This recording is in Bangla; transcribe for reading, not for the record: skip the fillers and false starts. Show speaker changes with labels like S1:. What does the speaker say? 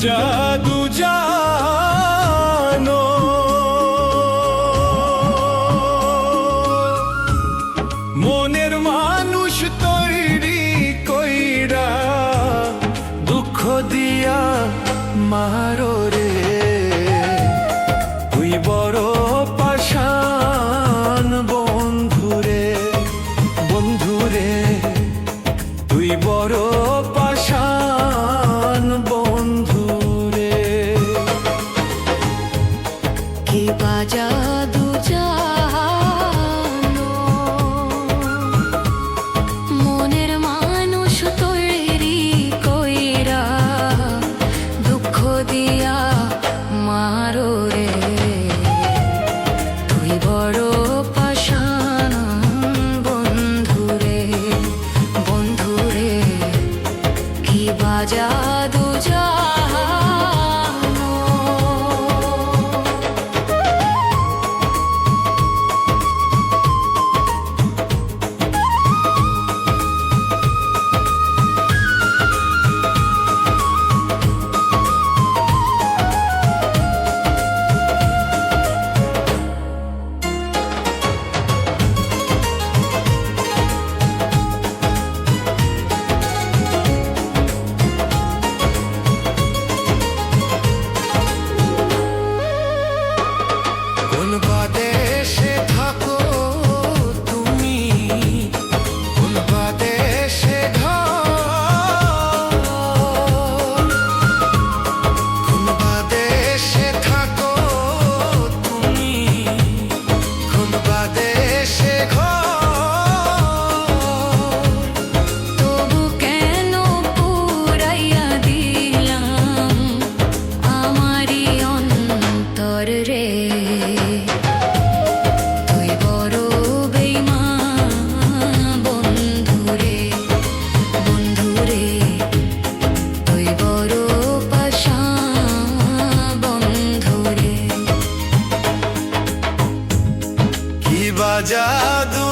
S1: জাদু জানো মনের মানুষ তৈরি কইরা দুঃখ দিয়া মারো রে তুই বড় পাষাণ বন্ধুরে বন্ধুরে তুই বড় পাষাণ বন্ধুরে
S2: কি জাদু জানো মনের মানুষ তৈরি কইরা দুঃখ দিয়া মারো রে তুই বড় পাষাণ বন্ধুরে বন্ধুরে কি জাদু জানো
S1: কোন বাদেশে থাকো তুমি কোন বাদেশে ঘর কোন বাদেশে থাকো তুমি কোন বাদেশে ঘর
S2: তবু কেন পুরাইয়া দিলাম আমারি অন্তর রে তুই বড় বেঈমান বন্ধুরে বন্ধুরে তুই বড় পাষাণ বন্ধুরে
S1: কি বা জাদু